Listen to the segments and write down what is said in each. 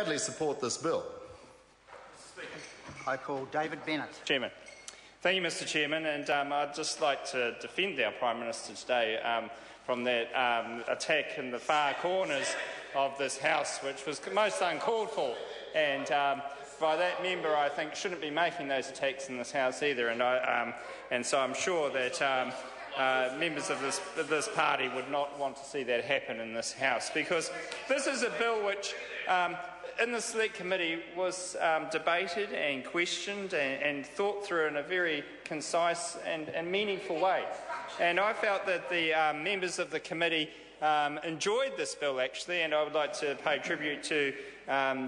Gladly support this bill. I call David Bennett. Chairman. Thank you, Mr Chairman, and I'd just like to defend our Prime Minister today from that attack in the far corners of this House, which was most uncalled for, and by that member I think shouldn't be making those attacks in this House either, and so I'm sure that members of this party would not want to see that happen in this House, because this is a bill which in the Select Committee was debated and questioned and thought through in a very concise and meaningful way. And I felt that the members of the committee enjoyed this bill, actually, and I would like to pay tribute to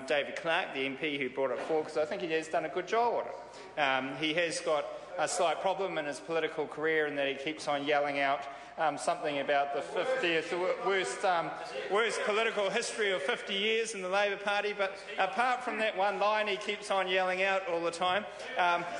David Clark, the MP who brought it forward, because I think he has done a good job on it. He has got a slight problem in his political career in that he keeps on yelling out something about the 50th worst political history of 50 years in the Labour Party, but apart from that one line he keeps on yelling out all the time,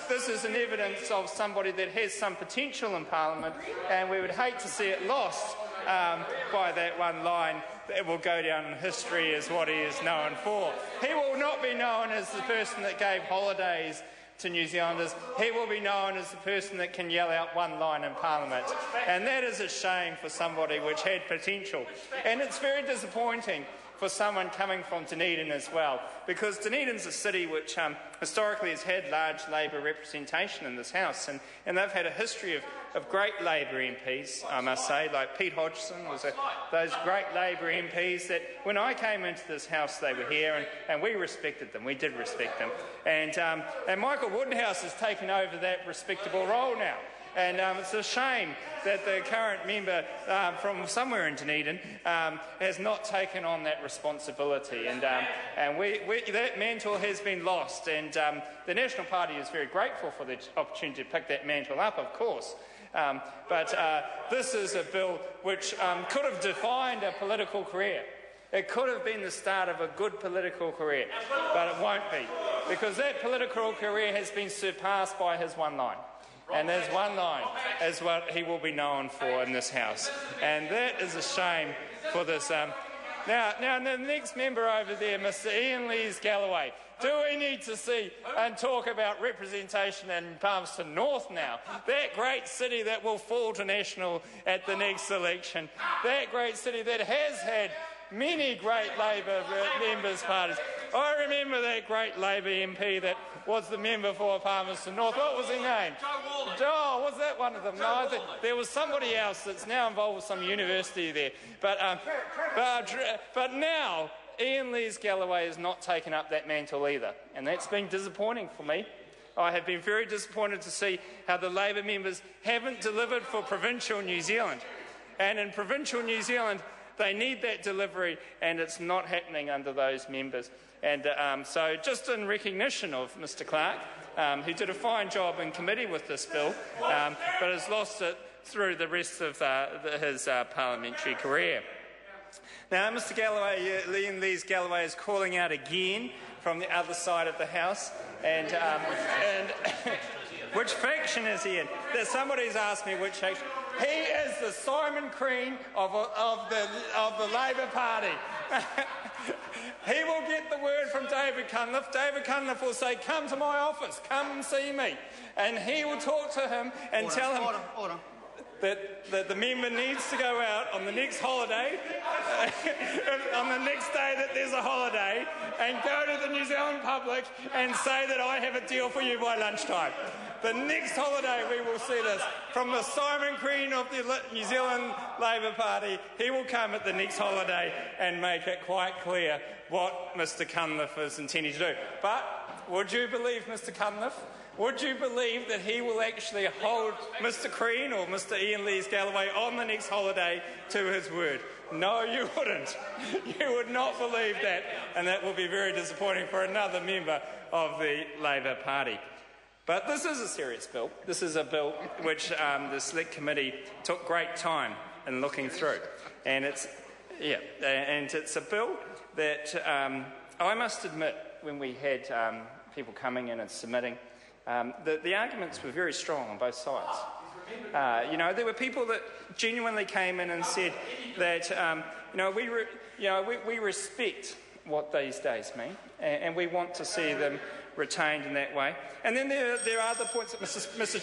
this is an evidence of somebody that has some potential in Parliament, and we would hate to see it lost by that one line. It will go down in history as what he is known for. He will not be known as the person that gave holidays to New Zealanders. He will be known as the person that can yell out one line in Parliament, and that is a shame for somebody which had potential. And it's very disappointing for someone coming from Dunedin as well, because Dunedin's a city which historically has had large Labour representation in this House, and they've had a history of great Labour MPs, I must say, like Pete Hodgson was those great Labour MPs that when I came into this House they were here, and we respected them, we did respect them. And Michael Woodhouse has taken over that respectable role now. And it's a shame that the current member from somewhere in Dunedin has not taken on that responsibility. And that mantle has been lost. And the National Party is very grateful for the opportunity to pick that mantle up, of course. But this is a bill which could have defined a political career. It could have been the start of a good political career, but it won't be, because that political career has been surpassed by his one line. And there's one line is what he will be known for in this House. And that is a shame for this. Now, the next member over there, Mr Ian Lees-Galloway. Do we need to see and talk about representation in Palmerston North now? That great city that will fall to National at the next election. That great city that has had many great Labour members' parties. I remember that great Labour MP that was the member for Palmerston North. What was his name? Joe, was that one of them? No, there was somebody else that's now involved with some university there. But now Ian Lees-Galloway has not taken up that mantle either, and that's been disappointing for me. I have been very disappointed to see how the Labour members haven't delivered for provincial New Zealand. And in provincial New Zealand, they need that delivery, and it's not happening under those members. And so just in recognition of Mr Clark, who did a fine job in committee with this bill, but has lost it through the rest of his parliamentary career. Now, Mr Galloway, Ian Lees-Galloway is calling out again from the other side of the House, and which faction is he in? Somebody's asked me which faction. He is the Simon Crean of the Labour Party. He will get the word from David Cunliffe. David Cunliffe will say, "Come to my office, come and see me," and he will talk to him and tell him that the member needs to go out on the next holiday, on the next day that there's a holiday, and go to the New Zealand public and say that I have a deal for you by lunchtime. The next holiday we will see this from the Simon Crean of the New Zealand Labour Party. He will come at the next holiday and make it quite clear what Mr Cunliffe is intending to do. But would you believe Mr Cunliffe? Would you believe that he will actually hold Mr Crean or Mr Ian Lees-Galloway on the next holiday to his word? No, you wouldn't. You would not believe that, and that will be very disappointing for another member of the Labour Party. But this is a serious bill. This is a bill which the Select Committee took great time in looking through, and it's a bill that I must admit, when we had people coming in and submitting, the arguments were very strong on both sides. There were people that genuinely came in and said that we respect what these days mean, and we want to see them retained in that way. And then there are other points that Mr.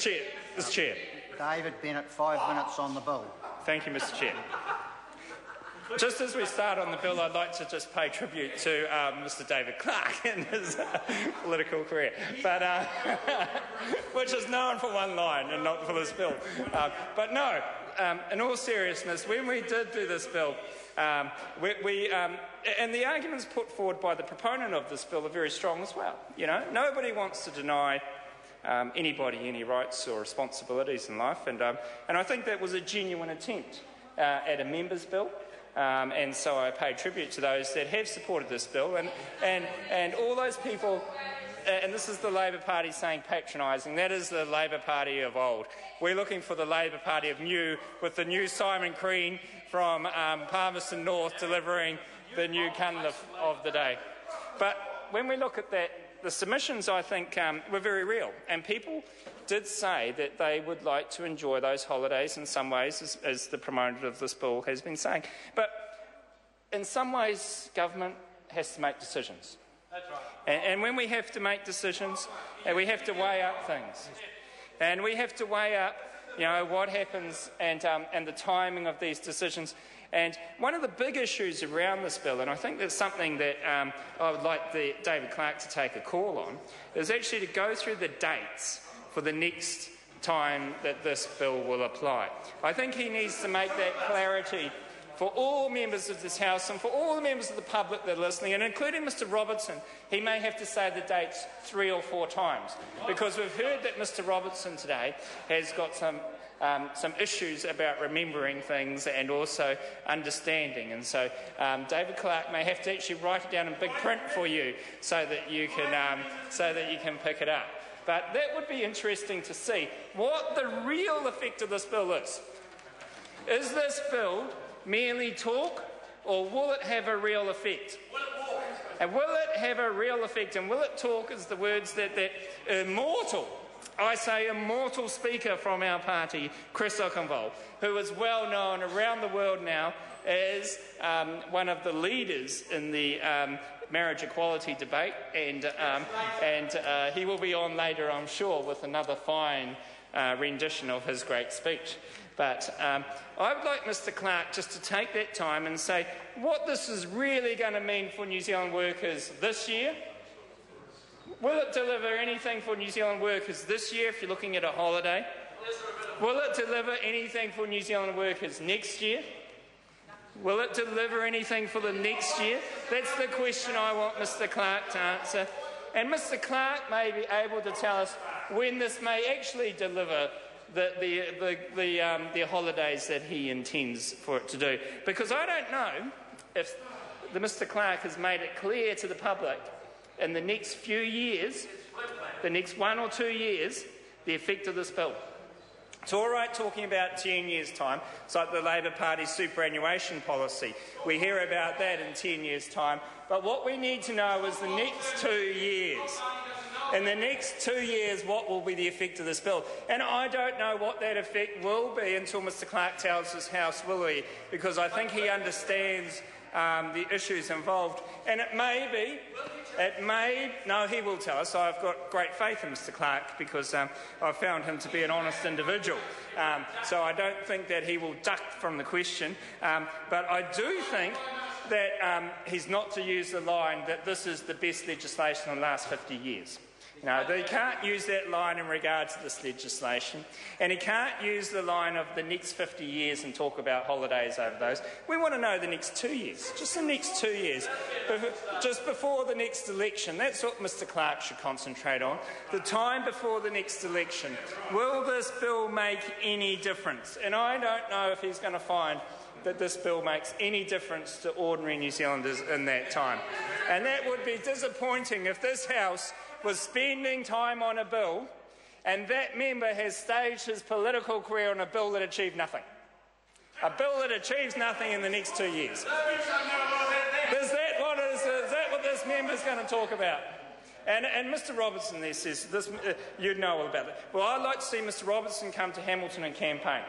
Chair. David Bennett, 5 minutes on the bill. Thank you, Mr. Chair. Just as we start on the bill, I'd like to just pay tribute to Mr. David Clark in his political career, but which is known for one line and not for this bill. But no, in all seriousness, when we did do this bill, and the arguments put forward by the proponent of this bill are very strong as well. You know, nobody wants to deny anybody any rights or responsibilities in life, and I think that was a genuine attempt at a members' bill. And so I pay tribute to those that have supported this bill, and all those people, and this is the Labor Party saying patronising, that is the Labor Party of old. We're looking for the Labor Party of new, with the new Simon Crean from Palmerston North delivering the new cunliffe of the day. But when we look at that, the submissions, I think, were very real, and people did say that they would like to enjoy those holidays in some ways, as the proponent of this bill has been saying. But in some ways, government has to make decisions. That's right. And when we have to make decisions, we have to weigh up things. And we have to weigh up, you know, what happens and the timing of these decisions. And one of the big issues around this bill, and I think that's something that I would like David Clark to take a call on, is actually to go through the dates for the next time that this bill will apply. I think he needs to make that clarity for all members of this House and for all the members of the public that are listening, and including Mr Robertson. He may have to say the dates 3 or 4 times, because we've heard that Mr Robertson today has got some issues about remembering things and also understanding. And so David Clark may have to actually write it down in big print for you so that you can pick it up. But that would be interesting to see what the real effect of this bill is. Is this bill merely talk, or will it have a real effect? And will it have a real effect, and will it talk, as the words that immortal, I say immortal speaker from our party, Chris Okunval, who is well known around the world now as one of the leaders in the marriage equality debate, and he will be on later, I'm sure, with another fine rendition of his great speech. But I would like Mr Clark just to take that time and say what this is really going to mean for New Zealand workers this year. Will it deliver anything for New Zealand workers this year if you're looking at a holiday? Will it deliver anything for New Zealand workers next year? Will it deliver anything for the next year? That's the question I want Mr Clark to answer. And Mr Clark may be able to tell us when this may actually deliver the holidays that he intends for it to do. Because I don't know if Mr Clark has made it clear to the public in the next few years, the next 1 or 2 years, the effect of this bill. It's all right talking about 10 years' time. It's like the Labor Party's superannuation policy. We hear about that in 10 years' time. But what we need to know is the next 2 years. In the next 2 years, what will be the effect of this bill? And I don't know what that effect will be until Mr Clark tells his House, will he? Because I think he understands the issues involved. And it may be, no, he will tell us. I've got great faith in Mr Clark because I've found him to be an honest individual. So I don't think that he will duck from the question. But I do think that he's not to use the line that this is the best legislation in the last 50 years. No, he can't use that line in regard to this legislation, and he can't use the line of the next 50 years and talk about holidays over those. We want to know the next 2 years, just the next 2 years, just before the next election. That's what Mr Clark should concentrate on, the time before the next election. Will this bill make any difference? And I don't know if he's going to find that this bill makes any difference to ordinary New Zealanders in that time. And that would be disappointing if this House was spending time on a bill and that member has staged his political career on a bill that achieved nothing. A bill that achieves nothing in the next 2 years. Is that what this member is going to talk about? And Mr Robertson there says, this, you'd know all about it. Well, I'd like to see Mr Robertson come to Hamilton and campaign.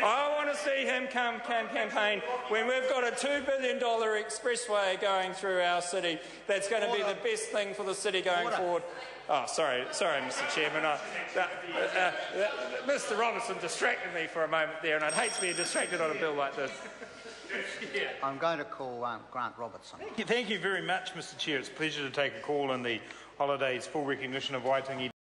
I want to see him campaign when we've got a $2 billion expressway going through our city. That's going to be the best thing for the city going forward. Oh, sorry, Mr. Chairman. Mr. Robertson distracted me for a moment there, and I'd hate to be distracted on a bill like this. I'm going to call Grant Robertson. Thank you very much, Mr. Chair. It's a pleasure to take a call in the holiday's full recognition of Waitangi